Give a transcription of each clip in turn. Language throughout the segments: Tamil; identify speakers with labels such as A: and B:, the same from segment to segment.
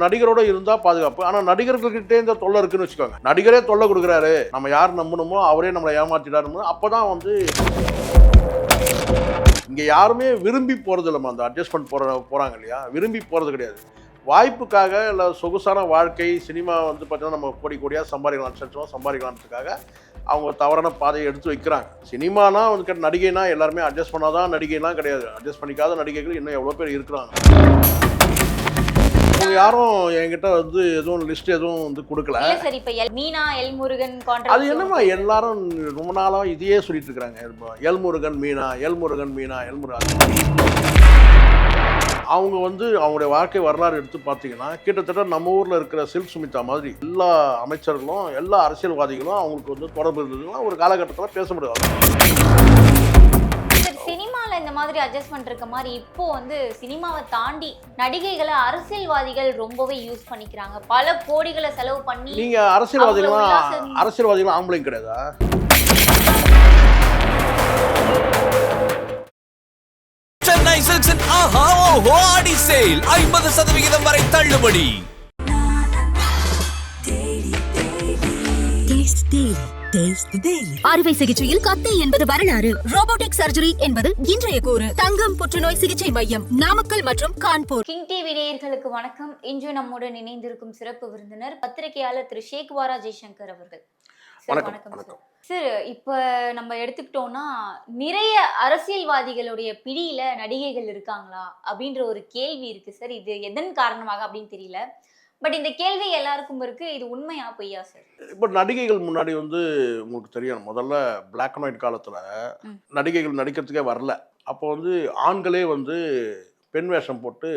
A: நடிகரோட இருந்தா பாதுகாப்பு. ஆனா நடிகர்கள்கிட்டே இந்த தொல்லை இருக்குன்னு வச்சுக்கோங்க. நடிகரே தொல்லை கொடுக்குறாரு, நம்ம யார் நம்பணுமோ அவரே நம்மளை ஏமாத்திட்டாரு. அப்பதான் வந்து இங்க யாருமே விரும்பி போறது இல்லைம்மா. அந்த அட்ஜஸ்ட்மெண்ட் போறாங்க இல்லையா, விரும்பி போறது கிடையாது. வாய்ப்புக்காக இல்லை சொகுசான வாழ்க்கை சினிமா வந்து பார்த்தீங்கன்னா நம்ம கோடி கோடியாக சம்பாதிக்கலாம், லட்சம் சம்பாதிக்கலான்றதுக்காக அவங்க தவறான பாதையை எடுத்து வைக்கிறாங்க. சினிமானா வந்து நடிகைனா எல்லாருமே அட்ஜஸ்ட் பண்ணாதான் நடிகைலாம் கிடையாது. அட்ஜஸ்ட் பண்ணிக்காத நடிகைகள் இன்னும் எவ்வளோ பேர் இருக்கிறாங்க. அவங்க யாரும் என்கிட்ட வந்து எதுவும் லிஸ்ட் எதுவும் வந்து கொடுக்கல.
B: சரி, இப்ப மீனா எல்முருகன்
A: அது என்னமா எல்லாரும் ரொம்ப நாளாக இதையே சொல்லிட்டு இருக்கிறாங்க. எல்முருகன் மீனா, எல்முருகன் மீனா, எல்முருகன். அவங்க வந்து அவங்களுடைய வாழ்க்கை வரலாறு எடுத்து பார்த்தீங்கன்னா கிட்டத்தட்ட நம்ம ஊரில் இருக்கிற சில்க் சுமிதா மாதிரி எல்லா அமைச்சர்களும் எல்லா அரசியல்வாதிகளும் அவங்களுக்கு வந்து தொடர்பு இருந்ததுன்னா ஒரு காலகட்டத்தில் பேச முடியாது.
B: சினிமாவில் இந்த மாதிரி அட்ஜஸ்ட்மெண்ட் இருக்க மாதிரி இப்போ வந்து சினிமாவை தாண்டி நடிகைகளை அரசியல்வாதிகள் ரொம்பவே யூஸ் பண்ணிக்கிறாங்க. பல கோடிகளை செலவு பண்ணி.
A: நீங்க அரசியல்வாதிகளும் ஆம்பளைங்க கிடையாதா?
C: சென்னை சில்க்ஸின் ஆஹா ஓஹோ ஆடி சேல் 50% வரை தள்ளுபடி.
D: அறுவை சிகிச்சையில் கத்தை என்பது வரலாறு, ரோபோட்டிக் சர்ஜரி என்பது இன்றைய கூறு. தங்கம் புற்றுநோய் சிகிச்சை மையம், நாமக்கல் மற்றும் கான்பூர்.
B: கிங் டிவி நேயர்களுக்கு வணக்கம். இன்று நம்முடன் இணைந்திருக்கும் சிறப்பு விருந்தினர் பத்திரிகையாளர் திரு ஷேக்வாரா ஜெய்சங்கர் அவர்கள். வணக்கம் சார். இப்ப நம்ம எடுத்துக்கிட்டோம்னா நிறைய அரசியல்வாதிகளுடைய பிடியில நடிகைகள் இருக்காங்களா அப்படின்ற ஒரு கேள்வி இருக்கு சார். இது எதன் காரணமாக அப்படின்னு தெரியல. பட் இந்த கேள்வி எல்லாருக்கும் இருக்கு. இது உண்மையா பொய்யா சார்?
A: இப்போ நடிகைகள் முன்னாடி வந்து உங்களுக்கு தெரியும், முதல்ல பிளாக் அண்ட் ஒயிட் காலத்துல நடிகைகள் நடிக்கிறதுக்கே வரல. அப்போ வந்து ஆண்களே வந்து பெண் வேஷம் போட்டு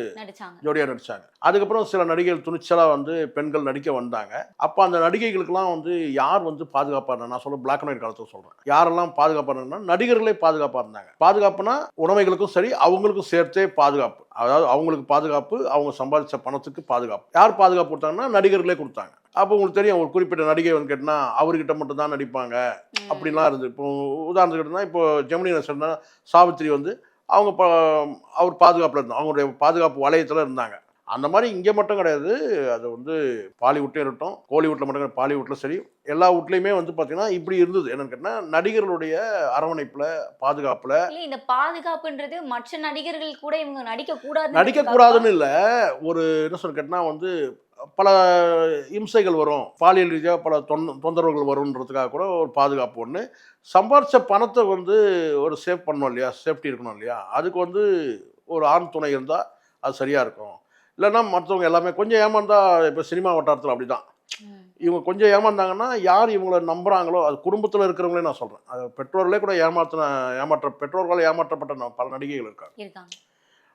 A: ஜோடியா நடிச்சாங்க. அதுக்கப்புறம் சில நடிகைகள் துணிச்சலா வந்து பெண்கள் நடிக்க வந்தாங்க. அப்போ அந்த நடிகைகளுக்கெல்லாம் வந்து யார் வந்து பாதுகாப்பா இருந்தாங்க? நான் சொல்ல பிளாக் அண்ட் ஒயிட் காலத்தை சொல்றேன். யாரெல்லாம் பாதுகாப்பா இருந்தாங்கன்னா நடிகர்களே பாதுகாப்பா இருந்தாங்க. பாதுகாப்புனா உடைமைகளுக்கும் சரி அவங்களுக்கும் சேர்த்தே பாதுகாப்பு. அதாவது அவங்களுக்கு பாதுகாப்பு, அவங்க சம்பாதிச்ச பணத்துக்கு பாதுகாப்பு. யார் பாதுகாப்பு கொடுத்தாங்கன்னா நடிகர்களே கொடுத்தாங்க. அப்போ உங்களுக்கு தெரியும், ஒரு குறிப்பிட்ட நடிகை வந்து கேட்டினா அவர்கிட்ட மட்டும் தான் நடிப்பாங்க அப்படின்லாம் இருந்து. இப்போ உதாரணத்துக்கு இப்போ ஜெமினி கணேசன் சாவித்திரி வந்து அவங்க அவர் பாதுகாப்பில் இருந்தாங்க, அவங்களுடைய பாதுகாப்பு வளையத்தில் இருந்தாங்க. அந்த மாதிரி இங்கே மட்டும் கிடையாது. அது வந்து பாலிவுட்லேயும் இருக்கட்டும், கோலிவுட்டில் மட்டும் கிடையாது, பாலிவுட்டில் சரி எல்லா வீட்லையுமே வந்து பார்த்தீங்கன்னா இப்படி இருந்தது. என்னன்னு கேட்டால் நடிகர்களுடைய அரவணைப்பில் பாதுகாப்பில்.
B: இந்த பாதுகாப்புன்றது மற்ற நடிகர்கள் கூட இவங்க
A: நடிக்கக்கூடாதுன்னு இல்லை. ஒரு என்ன சொல்ல கேட்டால் வந்து பல இம்சைகள் வரும், பாலியல் ரீதியாக பல தொந்தரவுகள் வரும்ன்றதுக்காக கூட ஒரு பாதுகாப்பு ஒன்று. சம்பாரிச்ச பணத்தை வந்து ஒரு சேவ் பண்ணணும் இல்லையா, சேஃப்டி இருக்கணும் இல்லையா, அதுக்கு வந்து ஒரு ஆண் துணை இருந்தால் அது சரியாக இருக்கும். இல்லைன்னா மற்றவங்க எல்லாமே கொஞ்சம் ஏமாந்தா, இப்போ சினிமா வட்டாரத்தில் அப்படி தான், இவங்க கொஞ்சம் ஏமாந்தாங்கன்னா யார் இவங்களை நம்புகிறாங்களோ, அது குடும்பத்தில் இருக்கிறவங்களே நான் சொல்கிறேன், அது பெற்றோர்களே கூட பெற்றோர்களால் ஏமாற்றப்பட்ட பல நடிகைகள் இருக்காங்க.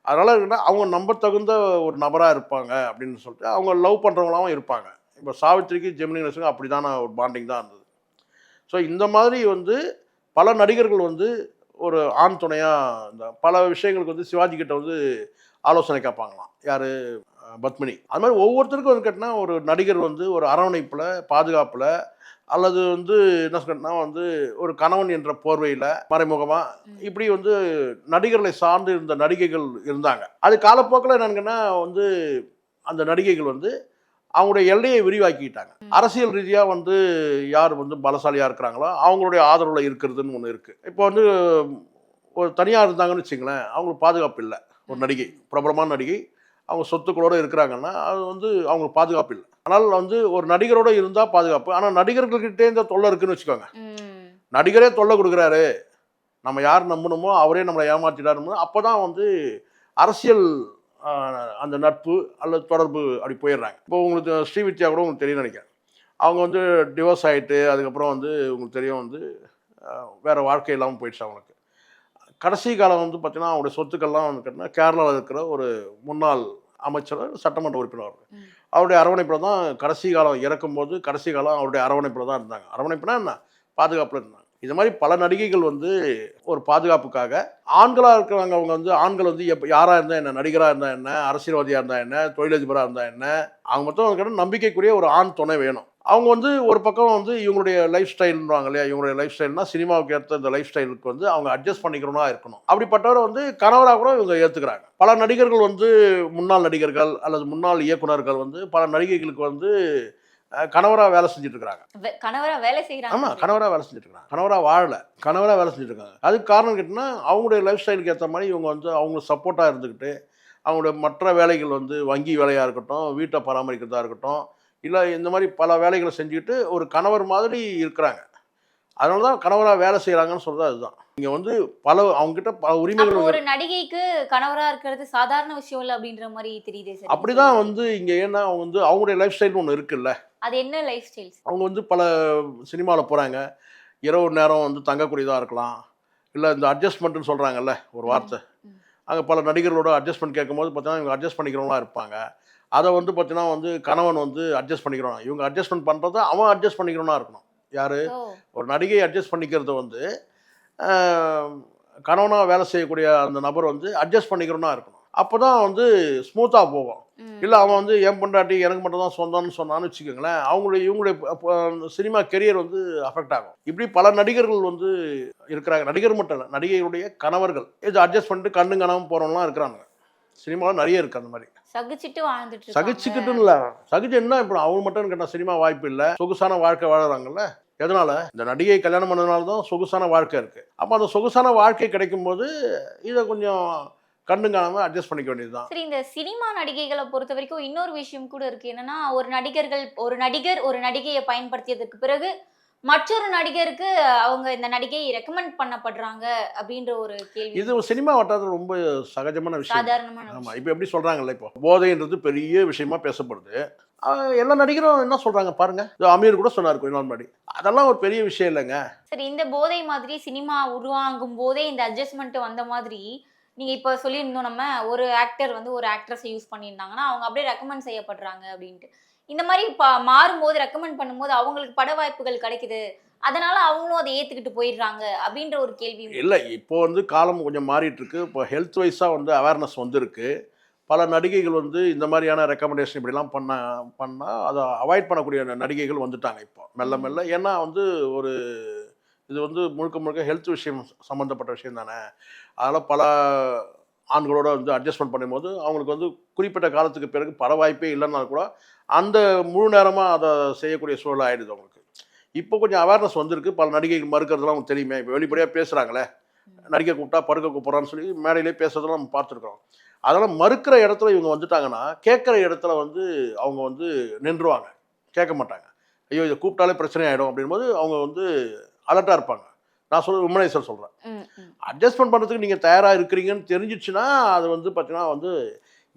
A: அதனால் இருக்குன்னா அவங்க நம்ப தகுந்த ஒரு நபராக இருப்பாங்க அப்படின்னு சொல்லிட்டு அவங்க லவ் பண்ணுறவங்களாவும் இருப்பாங்க. இப்போ சாவித்திரிக்கு ஜெமினி கணேசனுக்கு அப்படி தான ஒரு பாண்டிங் தான் இருந்தது. ஸோ இந்த மாதிரி வந்து பல நடிகர்கள் வந்து ஒரு ஆண் துணையாக இந்த பல விஷயங்களுக்கு வந்து சிவாஜி கிட்ட வந்து ஆலோசனை கேட்பாங்களாம். யார்? பத்மினி. அது மாதிரி ஒவ்வொருத்தருக்கும் வந்து கேட்டால் ஒரு நடிகர் வந்து ஒரு அரவணைப்பில் பாதுகாப்பில் அல்லது வந்து என்ன சொன்னா வந்து ஒரு கணவன் என்ற போர்வையில் மறைமுகமாக இப்படி வந்து நடிகர்களை சார்ந்து இருந்த நடிகைகள் இருந்தாங்க. அது காலப்போக்கில் என்னங்கன்னா வந்து அந்த நடிகைகள் வந்து அவங்களுடைய எல்லையை விரிவாக்கிட்டாங்க. அரசியல் ரீதியாக வந்து யார் வந்து பலசாலியாக இருக்கிறாங்களோ அவங்களுடைய ஆதரவில் இருக்கிறதுன்னு ஒன்று இருக்குது. இப்போ வந்து ஒரு தனியாக இருந்தாங்கன்னு வச்சுங்களேன், அவங்களுக்கு பாதுகாப்பு இல்லை. ஒரு நடிகை, பிரபலமான நடிகை, அவங்க சொத்துக்களோடு இருக்கிறாங்கன்னா அது வந்து அவங்களுக்கு பாதுகாப்பு இல்லை. ஆனால் வந்து ஒரு நடிகரோட இருந்தா பாதுகாப்பு. ஆனா நடிகர்கள்கிட்டே இந்த தொல்லை இருக்குன்னு வச்சுக்கோங்க. நடிகரே தொல்லை கொடுக்குறாரு, நம்ம யார் நம்பணுமோ அவரே நம்மளை ஏமாத்திட்டாரு. அப்போதான் வந்து அரசியல் அந்த நட்பு அல்லது தொடர்பு அப்படி போயிடுறாங்க. இப்போ உங்களுக்கு ஸ்ரீவித்யா கூட உங்களுக்கு தெரியும் நினைக்கிறேன். அவங்க வந்து டிவோர்ஸ் ஆகிட்டு அதுக்கப்புறம் வந்து உங்களுக்கு தெரியும் வந்து வேறு வாழ்க்கை இல்லாமல் போயிடுச்சு அவங்களுக்கு. கடைசி காலம் வந்து பார்த்தீங்கன்னா அவங்களுடைய சொத்துக்கள்லாம் வந்து கேட்டால் கேரளாவில் இருக்கிற ஒரு முன்னாள் அமைச்சர், சட்டமன்ற உறுப்பினர், அவருடைய அரவணைப்பில் தான் கடைசி காலம் இறக்கும்போது கடைசி காலம் அவருடைய அரவணைப்பில் தான் இருந்தாங்க. அரவணைப்புனா என்ன? பாதுகாப்பில் இருந்தாங்க. இது மாதிரி பல நடிகைகள் வந்து ஒரு பாதுகாப்புக்காக ஆண்களாக இருக்கிறவங்க, அவங்க வந்து ஆண்கள் வந்து யாராக இருந்தால் என்ன, நடிகராக இருந்தால் என்ன, அரசியல்வாதியாக இருந்தால் என்ன, தொழிலதிபராக இருந்தால் என்ன, அவங்க மொத்தம் நம்பிக்கைக்குரிய ஒரு ஆண் துணை வேணும். அவங்க வந்து ஒரு பக்கம் வந்து இவங்களுடைய லைஃப் ஸ்டைல்ன்றாங்க இல்லையா, இவங்களுடைய லைஃப் ஸ்டைல்னா சினிமாவுக்கு ஏற்ற இந்த லைஃப் ஸ்டைலுக்கு வந்து அவங்க அட்ஜஸ்ட் பண்ணிக்கிறவனா இருக்கணும். அப்படிப்பட்டவரை வந்து கணவராக கூட இவங்க ஏற்றுக்கிறாங்க. பல நடிகர்கள் வந்து முன்னாள் நடிகர்கள் அல்லது முன்னாள் இயக்குனர்கள் வந்து பல நடிகைகளுக்கு வந்து கணவராக வேலை செஞ்சுட்டு இருக்கிறாங்க.
B: கணவரா வேலை செய்யறாங்க.
A: ஆமாம், கணவராக வேலை செஞ்சுட்டு இருக்காங்க. கணவராக வாழலை, கணவராக வேலை செஞ்சுட்டு இருக்காங்க. அதுக்கு காரணம் கேட்டிங்கன்னா அவங்களுடைய லைஃப் ஸ்டைலுக்கு ஏற்ற மாதிரி இவங்க வந்து அவங்க சப்போர்ட்டாக இருந்துக்கிட்டு அவங்களுடைய மற்ற வேலைகள் வந்து வங்கி வேலையாக இருக்கட்டும், வீட்டை பராமரிக்கிறதா இருக்கட்டும், இல்லை இந்த மாதிரி பல வேலைகளை செஞ்சுக்கிட்டு ஒரு கணவர் மாதிரி இருக்கிறாங்க. அதனால தான் கணவராக வேலை செய்கிறாங்கன்னு சொல்கிறது அதுதான். இங்கே வந்து அவங்ககிட்ட பல உரிமைகள்.
B: ஒரு நடிகைக்கு கணவரா இருக்கிறது சாதாரண விஷயம் இல்லை அப்படின்ற மாதிரி தெரியுதே சார்.
A: அப்படிதான் வந்து இங்கே ஏன்னா அவங்க வந்து அவங்களுடைய லைஃப் ஸ்டைல்னு ஒன்று இருக்குல்ல.
B: அது என்ன லைஃப் ஸ்டைல்ஸ்?
A: அவங்க வந்து பல சினிமாவில் போகிறாங்க, இரவு நேரம் வந்து தங்கக்கூடியதாக இருக்கலாம், இல்லை இந்த அட்ஜஸ்ட்மெண்ட்டுன்னு சொல்கிறாங்கல்ல ஒரு வார்த்தை, அங்கே பல நடிகர்களோட அட்ஜஸ்ட்மெண்ட் கேட்கும்போது பார்த்தீங்கன்னா இவங்க அட்ஜஸ்ட் பண்ணிக்கிறவங்களா இருப்பாங்க. அதை வந்து பார்த்தீங்கன்னா வந்து கணவன் வந்து அட்ஜஸ்ட் பண்ணிக்கிறோம், இவங்க அட்ஜஸ்ட்மெண்ட் பண்ணுறத அவன் அட்ஜஸ்ட் பண்ணிக்கிறவனா இருக்கணும். யார்? ஒரு நடிகை அட்ஜஸ்ட் பண்ணிக்கிறத வந்து கணவனாக வேலை செய்யக்கூடிய அந்த நபர் வந்து அட்ஜஸ்ட் பண்ணிக்கிறவனா இருக்கணும். அப்போ தான் வந்து ஸ்மூத்தாக போகும். இல்லை அவன் வந்து என் பொண்டாட்டி எனக்கு மட்டும் தான் சொந்தம்னு சொன்னான்னு வச்சுக்கோங்களேன், இவங்களுடைய சினிமா கெரியர் வந்து அஃபெக்ட் ஆகும். இப்படி பல நடிகர்கள் வந்து இருக்கிறாங்க. நடிகர் மட்டும் இல்லை, நடிகைகளுடைய கணவர்கள் இது அட்ஜஸ்ட் பண்ணிட்டு கண்ணு காணாமல் போகிறவங்களாம் இருக்கிறாங்க. சினிமாவில் நிறைய இருக்குது அந்த மாதிரி.
B: சகிச்சுட்டு வாழ்ந்துட்டு
A: சகிச்சுக்கிட்டுன்னு இல்லை, சகிச்சு என்ன இப்போ அவங்க மட்டும் கேட்டால் சினிமா வாய்ப்பு இல்லை, சொகுசான வாழ்க்கை வாழறாங்கல்ல. எதனால? இந்த நடிகை கல்யாணம் பண்ணதுனால தான் சொகுசான வாழ்க்கை இருக்குது. அப்போ அந்த சொகுசான வாழ்க்கை கிடைக்கும் போது இதை கொஞ்சம் கண்ணு காணாம அட்ஜஸ்ட் பண்ணிக்க வேண்டியதுதான்.
B: சரி, இந்த சினிமா நடிகைகளை பொறுத்த வரைக்கும் இன்னொரு விஷயம் கூட இருக்கு. என்னன்னா ஒரு நடிகர் ஒரு நடிகையை பயன்படுத்தியதுக்கு பிறகு மற்றொரு நடிகருக்கு அவங்க இந்த நடிகையை ரெக்கமெண்ட் பண்ணப்படுறாங்க அப்படின்ற ஒரு கேள்வி.
A: இது சினிமா வட்டாரத்தில் ரொம்ப சகஜமான விஷயம்,
B: சாதாரணமான.
A: ஆமா. இப்போ எப்படி சொல்றாங்கல்ல, இப்போ போதைன்றது பெரிய விஷயமா பேசப்படுது. எல்லா நடிகரும் என்ன சொல்றாங்க பாருங்க. அமீர் கூட சொன்னாரு கொஞ்ச நாள் முன்னாடி, அதெல்லாம் ஒரு பெரிய விஷயம் இல்லைங்க.
B: சரி, இந்த போதை மாதிரி சினிமா உருவாகும் போதே இந்த அட்ஜஸ்ட்மெண்ட் வந்த மாதிரி நீங்க இப்ப சொல்லியிருந்தோம், நம்ம ஒரு ஆக்டர் வந்து ஒரு ஆக்ட்ரஸை யூஸ் பண்ணியிருந்தாங்கன்னா அவங்க அப்படியே ரெக்கமெண்ட் செய்யப்படுறாங்க அப்படின்ட்டு. இந்த மாதிரி மாறும்போது ரெக்கமெண்ட் பண்ணும்போது அவங்களுக்கு பட வாய்ப்புகள் கிடைக்குது, அதனால அவங்களும் அதை ஏத்துக்கிட்டு போயிடுறாங்க அப்படின்ற ஒரு கேள்வி
A: இல்லை. இப்போ வந்து காலம் கொஞ்சம் மாறிட்டு இருக்கு. இப்போ ஹெல்த் வைஸாக வந்து அவேர்னஸ் வந்துருக்கு. பல நடிகைகள் வந்து இந்த மாதிரியான ரெக்கமெண்டேஷன் இப்படிலாம் பண்ணால் அதை அவாய்ட் பண்ணக்கூடிய நடிகைகள் வந்துட்டாங்க இப்போ மெல்ல மெல்ல. ஏன்னா வந்து இது வந்து முழுக்க ஹெல்த் விஷயம் சம்மந்தப்பட்ட விஷயம் தானே. அதனால் பல ஆண்களோட வந்து அட்ஜஸ்ட்மெண்ட் பண்ணும்போது அவங்களுக்கு வந்து குறிப்பிட்ட காலத்துக்கு பிறகு பட வாய்ப்பே இல்லைன்னா கூட அந்த முழு நேரமாக அதை செய்யக்கூடிய சூழல் ஆகிடுது அவங்களுக்கு. இப்போ கொஞ்சம் அவேர்னஸ் வந்திருக்கு. பல நடிகைகள் மறுக்கிறதுலாம் அவங்களுக்கு தெரியுமே. இப்போ வெளிப்படையாக பேசுகிறாங்களே, நடிகை கூப்பிட்டா படுக்க கூப்பிட்றான்னு சொல்லி மேடையிலே பேசுறதெல்லாம் நம்ம பார்த்துருக்கோம். அதனால் மறுக்கிற இடத்துல இவங்க வந்துட்டாங்கன்னா கேட்குற இடத்துல வந்து அவங்க வந்து நின்றுவாங்க, கேட்க மாட்டாங்க. ஐயோ இதை கூப்பிட்டாலே பிரச்சனை ஆகிடும் அப்படின்போது அவங்க வந்து அலர்ட்டாக இருப்பாங்க. நான் சொல்கிறது உமனைசர் சொல்கிறேன். அட்ஜஸ்ட்மெண்ட் பண்ணுறதுக்கு நீங்கள் தயாராக இருக்கிறீங்கன்னு தெரிஞ்சிச்சுன்னா அது வந்து பார்த்தீங்கன்னா வந்து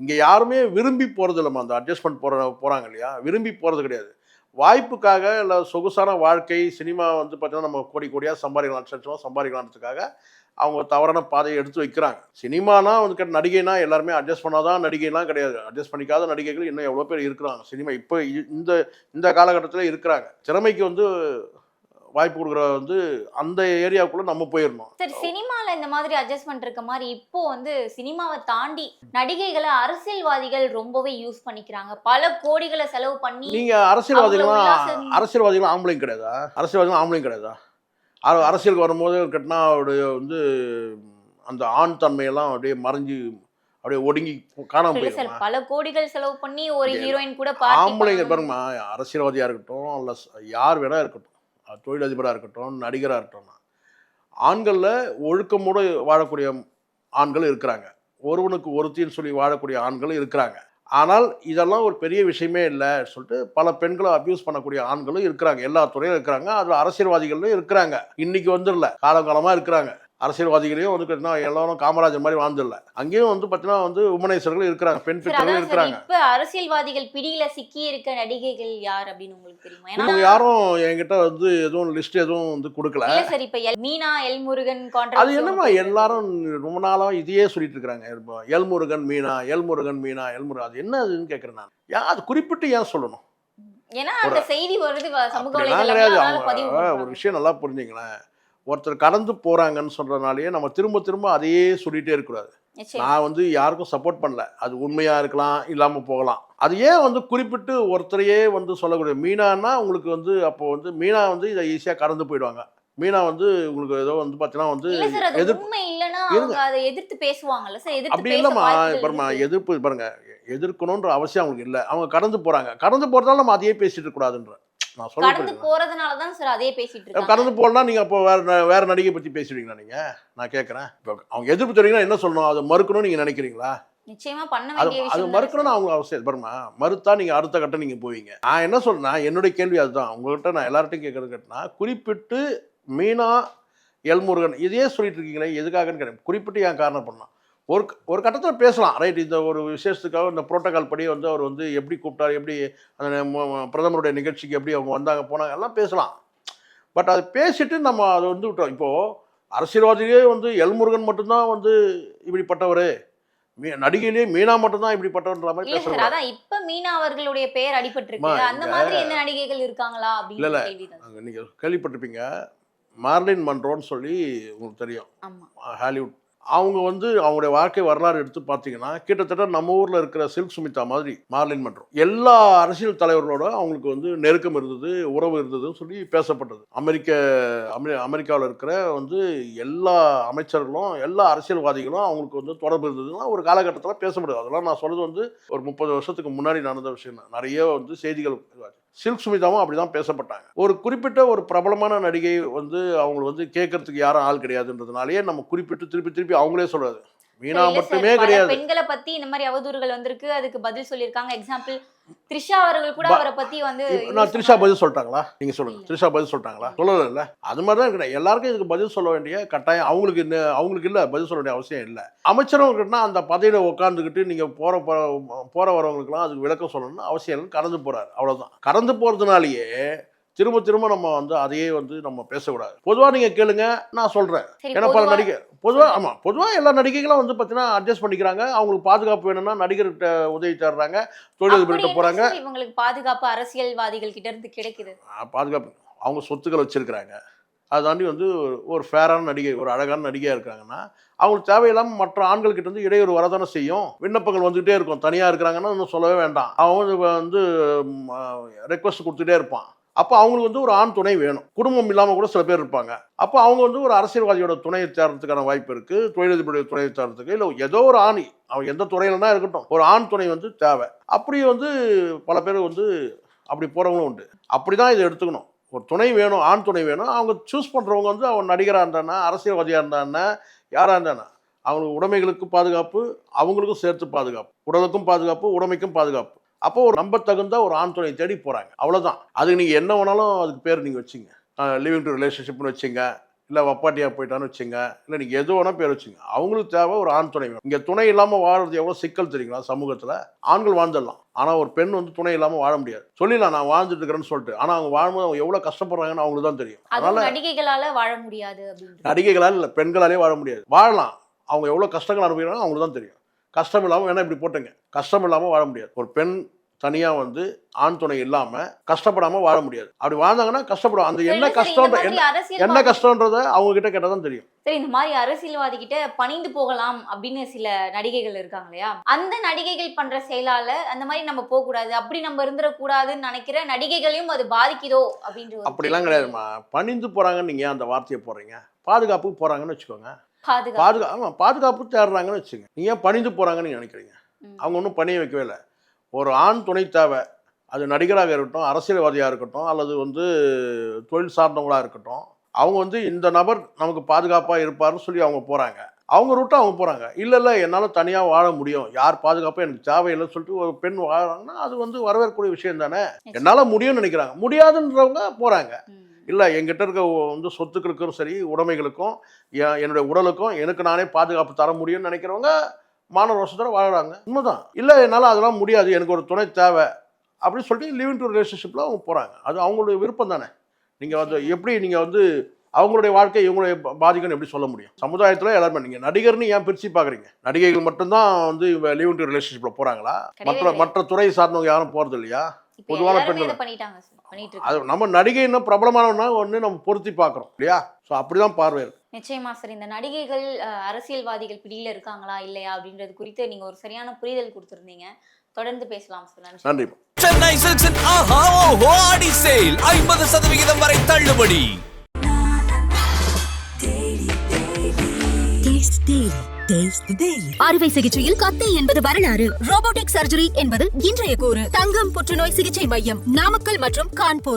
A: இங்கே யாருமே விரும்பி போகிறது இல்லைம்மா. அந்த அட்ஜஸ்ட்மெண்ட் போகிறாங்க இல்லையா, விரும்பி போகிறது கிடையாது. வாய்ப்புக்காக இல்லை சொகுசான வாழ்க்கை சினிமா வந்து பார்த்தீங்கன்னா நம்ம கோடியாக சம்பாதிக்கலாம், லட்சமாக சம்பாதிக்கலான்றதுக்காக அவங்க தவறான பாதையை எடுத்து வைக்கிறாங்க. சினிமானா வந்து நடிகைனா எல்லாருமே அட்ஜஸ்ட் பண்ணாதான் நடிகைலாம் கிடையாது. அட்ஜஸ்ட் பண்ணிக்காத நடிகைகள் இன்னும் எவ்வளோ பேர் இருக்கிறாங்க சினிமா இப்போ இந்த காலகட்டத்தில் இருக்கிறாங்க. திறமைக்கு வந்து வாய்ப்பு கொடுக்குற வந்து அந்த ஏரியாவுக்குள்ள நம்ம போயிடணும்.
B: சரி, சினிமால இந்த மாதிரி அட்ஜஸ்ட்மெண்ட் இருக்க மாதிரி இப்போ வந்து சினிமாவை தாண்டி நடிகைகளை அரசியல்வாதிகள் ரொம்பவே யூஸ் பண்ணிக்கிறாங்க. பல கோடிகளை செலவு பண்ணி.
A: நீங்க அரசியல்வாதிகளும் ஆம்பளையும் கிடையாதா? அரசியல்வாதிகளும் ஆம்பளையும் கிடையாதா? அரசியலுக்கு வரும்போது கட்டினா அவருடைய வந்து அந்த ஆண் தன்மையெல்லாம் அப்படியே மறைஞ்சு அப்படியே ஒடுங்கி காணாம போயிடும்.
B: பல கோடிகள் செலவு பண்ணி ஒரு ஹீரோயின் கூட
A: ஆம்பளைங்க பாருங்கம்மா, அரசியல்வாதியா இருக்கட்டும் அல்ல யார் வேணா இருக்கட்டும், தொழிலதிபராக இருக்கட்டும், நடிகராக இருக்கட்டும், ஆண்களில் ஒழுக்கமோடு வாழக்கூடிய ஆண்கள் இருக்கிறாங்க, ஒருவனுக்கு ஒருத்தின்னு சொல்லி வாழக்கூடிய ஆண்கள் இருக்கிறாங்க. ஆனால் இதெல்லாம் ஒரு பெரிய விஷயமே இல்லை சொல்லிட்டு பல பெண்களை அபியூஸ் பண்ணக்கூடிய ஆண்களும் இருக்கிறாங்க. எல்லா துறையிலும் இருக்கிறாங்க. அதில் அரசியல்வாதிகளும் இருக்கிறாங்க. இன்னைக்கு வந்துடல, காலங்காலமாக இருக்கிறாங்க. அரசியல்வாதிகளையும் வந்து பார்த்தீங்கன்னா எல்லாரும் காமராஜர் மாதிரி வாழ்ந்துடல, அங்கேயும் வந்து பார்த்தீங்கன்னா வந்து உமனைசர்கள் இருக்கிறாங்க, பெண் பித்தர்கள் இருக்கிறாங்க.
B: இப்போ அரசியல் பிடியில சிக்கி இருக்க நடிகைகள் யார் அப்படின்னு உங்களுக்கு தெரியுமா?
A: இவங்க யாரும் என்கிட்ட வந்து எதுவும் லிஸ்ட் எதுவும் வந்து கொடுக்கல.
B: சரி, இப்போ மீனா, எல்முருகன்
A: அது என்னமா எல்லாரும் ரொம்ப நாளாக இதையே சொல்லிட்டு இருக்கிறாங்க. எல்முருகன் மீனா, எல்முருகன் மீனா, எல்முருகன், அது என்ன அதுன்னு கேட்குறேன் நான். அது குறிப்பிட்டு ஏன் சொல்லணும்?
B: ஏன்னா அந்த செய்தி வருது சமூக
A: வலைதளங்கள்ல. ஒரு விஷயம் நல்லா புரிஞ்சுங்களேன், ஒருத்தர் கடந்து போகிறாங்கன்னு சொல்கிறதுனாலே நம்ம திரும்ப அதையே சொல்லிகிட்டே இருக்கக்கூடாது.
B: நிச்சயம்.
A: நான் வந்து யாருக்கும் சப்போர்ட் பண்ணல. அது உண்மையா இருக்கலாம், இல்லாம போகலாம். அது ஏன் வந்து குறிப்பிட்டு ஒருத்தரையே வந்து சொல்லக்கூடிய மீனான்னா உங்களுக்கு வந்து அப்போ வந்து மீனா வந்து இதை ஈஸியா கடந்து போயிடுவாங்க. மீனா வந்து உங்களுக்கு ஏதோ வந்து பார்த்தீங்கன்னா வந்து
B: இல்ல சார், அது
A: எதிர்ப்பு
B: உண்மை இல்லன்னா
A: இருங்க.
B: அவங்க அதை எதிர்த்து பேசுவாங்கல்ல சார்? எதிர்த்து
A: அப்படி
B: பேச
A: இல்லம்மா.
B: வாய்ப்புகள்
A: பாரும்மா,
B: இருக்கு.
A: எதிர்ப்பு பாருங்க, எதிர்க்கணுன்ற அவசியம் அவங்களுக்கு இல்ல. அவங்க கடந்து போறாங்க. கடந்து போறதால நம்ம அதையே பேசிட்டு இருக்கக்கூடாதுன்றேன். நான் சொல்ல
B: கடந்து
A: புரியுதுங்களா?
B: போறதுனால தான் சார் அதே பேசிட்டு இருக்காங்க.
A: கடந்து போகலன்னா நீங்க அப்போ வேற நடிகை பத்தி பேசுவீங்களா நீங்க? நான் கேட்கறேன். இப்போ அவங்க எதிர்ப்பு தெரிவிங்கன்னா என்ன சொல்லணும்? அதை மறுக்கணும்னு நீங்க நினைக்கிறீங்களா?
B: நிச்சயமா பண்ண
A: அது
B: வேண்டிய
A: அது
B: விஷயம் தானே
A: மறுக்கணும்னு
B: சார்.
A: அவங்க அவசியம் பாருமா. மறுத்தா நீங்க அடுத்த கட்டம் நீங்க போவீங்க. நான் என்ன சொல்றேன்னா, என்னுடைய கேள்வி அதுதான். உங்ககிட்ட நான் எல்லார்ட்டையும் கேட்கறது கேட்டனா, குறிப்பிட்டு மீனா, எல்முருகன் இதையே சொல்லிட்டு இருக்கீங்களே எதுக்காகன்னு கேட்டேன். குறிப்பிட்டு ஏன் காரணம் பண்ணலாம்? ஒரு கட்டத்தில் பேசலாம். ரைட், இந்த ஒரு விசேஷத்துக்காக இந்த புரோட்டோகால் படி வந்து அவர் வந்து எப்படி கூப்பிட்டார், எப்படி அந்த பிரதமருடைய நிகழ்ச்சிக்கு எப்படி அவங்க வந்தாங்க போனாங்க எல்லாம் பேசலாம். பட் அது பேசிட்டு நம்ம அதை வந்து விட்டோம். இப்போது அரசியல்வாதிகளே வந்து எல்முருகன் மட்டும்தான் வந்து இப்படிப்பட்டவர், நடிகையிலேயே மீனா மட்டும்தான் இப்படிப்பட்டவன்ற மாதிரி
B: இல்ல சார்,
A: பேசக்கூடாது.
B: அதான் இப்ப மீனா அவர்களுடைய பெயர் அடிபட்டிருக்கு.
A: அம்மா,
B: அந்த மாதிரி எந்த நடிகைகள் இருக்காங்களா
A: இல்ல
B: அப்படின்னு
A: இல்ல
B: கேள்விதான்.
A: நீங்கள் கேள்விப்பட்டிருப்பீங்க, மார்லின் மன்ரோன்னு சொல்லி உங்களுக்கு தெரியும்,
B: ஆமா.
A: ஹாலிவுட். அவங்க வந்து அவங்களுடைய வாழ்க்கை வரலாறு எடுத்து பார்த்தீங்கன்னா கிட்டத்தட்ட நம்ம ஊரில் இருக்கிற சில்க் சுமிதா மாதிரி மார்லின் மன்றோ எல்லா அரசியல் தலைவர்களோட அவங்களுக்கு வந்து நெருக்கம் இருந்தது, உறவு இருந்ததுன்னு சொல்லி பேசப்பட்டது. அமெரிக்காவில் இருக்கிற வந்து எல்லா அமைச்சர்களும் எல்லா அரசியல்வாதிகளும் அவங்களுக்கு வந்து தொடர்பு இருந்ததுன்னா ஒரு காலகட்டத்தில் பேசப்படுது. அதெல்லாம் நான் சொல்றது வந்து ஒரு 30 வருஷத்துக்கு முன்னாடி நடந்த விஷயம் தான். நிறைய வந்து செய்திகள் சில்க் சுமிதாவும் அப்படிதான் பேசப்பட்டாங்க. ஒரு குறிப்பிட்ட ஒரு பிரபலமான நடிகை வந்து அவங்க வந்து கேட்கறதுக்கு யாரும் ஆள் கிடையாதுன்றதுனாலயே நம்ம குறிப்பிட்டு திருப்பி திருப்பி அவங்களே சொல்றது. மீனா
B: இல்ல சார்,
A: மட்டுமே
B: பல
A: கிடையாது.
B: பெண்களை பத்தி இந்த மாதிரி அவதூறுகள் வந்திருக்கு, அதுக்கு பதில் சொல்லியிருக்காங்க. எக்ஸாம்பிள் த்ரிஷா அவர்கள் கூட அவரை பத்தி வந்து
A: நான் த்ரிஷா பதில் சொல்லிட்டாங்களா? நீங்க சொல்லுங்க.
B: இல்ல.
A: த்ரிஷா பதில் சொல்லிட்டாங்களா? சொல்லல. அது மாதிரி தான் இருக்கு. எல்லாருக்கும் இதுக்கு பதில் சொல்ல வேண்டிய கட்டாயம் அவங்களுக்கு இல்ல, பதில் சொல்ல வேண்டிய அவசியம் இல்லை. அமைச்சரும் கிட்டனா அந்த பதவியில உட்காந்துக்கிட்டு நீங்க போற வரவங்களுக்குலாம் அதுக்கு விளக்கம் சொல்லணும்னு அவசியம் இல்லை. கடந்து போறாரு, அவ்வளவுதான். கடந்து போறதுனாலயே திரும்ப திரும்ப நம்ம வந்து அதையே வந்து நம்ம பேசக்கூடாது. பொதுவாக நீங்கள் கேளுங்க, நான் சொல்கிறேன்.
B: சரி,
A: ஏன்னா பல நடிகை பொதுவாக எல்லா நடிகைகளும் வந்து பார்த்தீங்கன்னா அட்ஜஸ்ட் பண்ணிக்கிறாங்க. அவங்களுக்கு பாதுகாப்பு வேணும்னா நடிகர்கிட்ட உதவி தேடுறாங்க, தொழிலதிபர்கிட்ட
B: அப்படி
A: போகிறாங்க.
B: என்ன சார் இவங்களுக்கு பாதுகாப்பு அரசியல்வாதிகள் கிட்ட இருந்து கிடைக்குது?
A: பாதுகாப்பு அவங்க சொத்துக்கள் வச்சிருக்கிறாங்க. அதை தாண்டி வந்து ஒரு ஃபேரான நடிகை, ஒரு அழகான நடிகையாக இருக்காங்கன்னா அவங்களுக்கு தேவையில்லாமல் மற்ற ஆண்கள் கிட்ட இருந்து இடையூறு வரதானே செய்யும். விண்ணப்பங்கள் வந்துகிட்டே இருக்கும். தனியாக இருக்கிறாங்கன்னா இன்னும் சொல்லவே வேண்டாம். அவன் வந்து ரெக்வஸ்ட் கொடுத்துட்டே இருப்பான். அப்போ அவங்களுக்கு வந்து ஒரு ஆண் துணை வேணும். குடும்பம் இல்லாமல் கூட சில பேர் இருப்பாங்க. அப்போ அவங்க வந்து ஒரு அரசியல்வாதியோட துணையை தேர்றதுக்கான வாய்ப்பு இருக்குது. தொழிலதிபருடைய துணையை தேர்றதுக்கு இல்லை ஏதோ ஒரு ஆண், அவன் எந்த துறையிலனா இருக்கட்டும், ஒரு ஆண் துணை வந்து தேவை. அப்படி வந்து பல பேர் வந்து அப்படி போகிறவங்களும் உண்டு. அப்படி தான் இதை எடுத்துக்கணும். ஒரு துணை வேணும், ஆண் துணை வேணும். அவங்க சூஸ் பண்ணுறவங்க வந்து அவன் நடிகராக இருந்தானா, அரசியல்வாதியாக இருந்தானா, யாராக இருந்தானா, அவங்களுக்கு உடைமைகளுக்கு பாதுகாப்பு, அவங்களுக்கும் சேர்த்து பாதுகாப்பு, உடலுக்கும் பாதுகாப்பு, உடைமைக்கும் பாதுகாப்பு. அப்போ ஒரு நம்ப தகுந்த ஒரு ஆண் துணை தேடி போகிறாங்க, அவ்வளோதான். அதுக்கு நீங்கள் என்ன வேணாலும் அதுக்கு பேர் நீங்கள் வச்சுங்க. லிவிங் டு ரிலேஷன்ஷிப்னு வச்சுங்க, இல்லை வப்பாட்டியாக போயிட்டான்னு வச்சுங்க, இல்லை நீங்கள் எது வேணால் பேர் வச்சுங்க. அவங்களுக்கு தேவை ஒரு ஆண் துணை வேணும். இங்கே துணை இல்லாமல் வாழ்றது எவ்வளோ சிக்கல் தெரியுங்களா? சமூகத்தில் ஆண்கள் வாழ்ந்துடலாம், ஆனால் ஒரு பெண் வந்து துணை இல்லாமல் வாழ முடியாது. சொல்லிடலாம் நான் வாழ்ந்துட்டு இருக்கிறேன்னு சொல்லிட்டு, ஆனால் அவங்க வாழும்போது அவங்க எவ்வளோ கஷ்டப்படுறாங்கன்னு அவங்களுக்கு தான் தெரியும்.
B: அதனால நடிகைகளால வாழ முடியாது அப்படின்னு.
A: நடிகைகளால் இல்லை, பெண்களாலே வாழ முடியாது. வாழலாம், அவங்க எவ்வளோ கஷ்டங்கள் அனுபவிக்கிறாங்க அவங்களுக்கு தான் தெரியும். கஷ்டம் இல்லாமல் வேணா இப்படி போட்டுங்க, கஷ்டம் இல்லாமல் வாழ முடியாது. ஒரு பெண் தனியாக வந்து ஆண் துணை இல்லாமல் கஷ்டப்படாமல் வாழ முடியாது. அப்படி வாழ்ந்தாங்கன்னா கஷ்டப்படும். அந்த என்ன கஷ்டன்றத அவங்க கிட்ட கேட்டால் தான் தெரியும்.
B: சரி, இந்த மாதிரி அரசியல்வாதி கிட்ட பணிந்து போகலாம் அப்படின்னு சில நடிகைகள் இருக்காங்க இல்லையா? அந்த நடிகைகள் பண்ற செயலால அந்த மாதிரி நம்ம போக கூடாது, அப்படி நம்ம இருந்துடக்கூடாதுன்னு நினைக்கிற நடிகைகளையும் அது பாதிக்குதோ அப்படின்ற.
A: அப்படிலாம் கிடையாதுமா. பணிந்து போறாங்கன்னு நீங்க அந்த வார்த்தையை போடுறீங்க. பாதுகாப்புக்கு போறாங்கன்னு வச்சுக்கோங்க. பாதுகாப்பு தேடுறாங்கன்னு வச்சுங்க. நீங்க ஏன் பணிந்து போறாங்கன்னு நினைக்கிறீங்க? அவங்க ஒன்றும் பணிய வைக்கவே இல்லை. ஒரு ஆண் துணை தேவை. அது நடிகராக இருக்கட்டும், அரசியல்வாதியாக இருக்கட்டும், அல்லது வந்து தொழில் சார்ந்தவங்களாக இருக்கட்டும். அவங்க வந்து இந்த நபர் நமக்கு பாதுகாப்பாக இருப்பார்னு சொல்லி அவங்க போகிறாங்க. அவங்க ரூட்டை அவங்க போகிறாங்க. இல்லை என்னால் தனியாக வாழ முடியும், யார் பாதுகாப்பாக எனக்கு தேவையில்லைன்னு சொல்லிட்டு ஒரு பெண் வாழறாங்கன்னா அது வந்து வரவேற்கக்கூடிய விஷயம் தானே. என்னால் முடியும்னு நினைக்கிறாங்க. முடியாதுன்றவங்க போகிறாங்க. இல்லை என்கிட்ட இருக்க வந்து சொத்துக்களுக்கும் சரி, உடைமைகளுக்கும், என்னுடைய உடலுக்கும் எனக்கு நானே பாதுகாப்பு தர முடியும்னு நினைக்கிறவங்க மாணவ வருஷத்தில் வாழறாங்க. உண்மைதான். இல்லை என்னால் அதெல்லாம் முடியாது, எனக்கு ஒரு துணை தேவை அப்படின்னு சொல்லிட்டு லிவிங் டு ரிலேஷன்ஷிப்பில் அவங்க போகிறாங்க. அது அவங்களுடைய விருப்பம் தானே. நீங்கள் வந்து எப்படி நீங்கள் வந்து அவங்களுடைய வாழ்க்கை இவங்களுடைய பாதிக்கும்னு எப்படி சொல்ல முடியும்? சமுதாயத்தில் எல்லாருமே நீங்கள் நடிகர்னு ஏன் பிரித்து பார்க்குறீங்க? நடிகைகள் மட்டும்தான் வந்து லிவிங் டு ரிலேஷன்ஷிப்பில் போகிறாங்களா? மற்ற துறை சார்ந்தவங்க யாரும் போகிறது இல்லையா? பொதுவான பெண்கள் அது நம்ம நடிகை இன்னும் பிரபலமானவனா ஒன்று நம்ம பொருத்தி பார்க்குறோம் இல்லையா? ஸோ அப்படி தான் பார்வை இருக்கு.
B: நிச்சயமா சார், இந்த நடிகைகள் அரசியல்வாதிகள் பிடியில இருக்காங்களா இல்லையா அப்படின்றது குறித்து நீங்க ஒரு சரியான புரிதல் கொடுத்திருந்தீங்க. தொடர்ந்து பேசலாம் சார். நன்றி.
A: நன்றி.
C: சென்னை சில்க்ஸின் ஆஹா ஓஹோ ஆடி சேல் 50% வரை தள்ளுபடி.
D: அறுவை சிகிச்சையில் கத்தை என்பது வரலாறு, ரோபோட்டிக் சர்ஜரி என்பது இன்றைய கூறு. தங்கம் புற்றுநோய் சிகிச்சை மையம், நாமக்கல் மற்றும் கான்பூர்.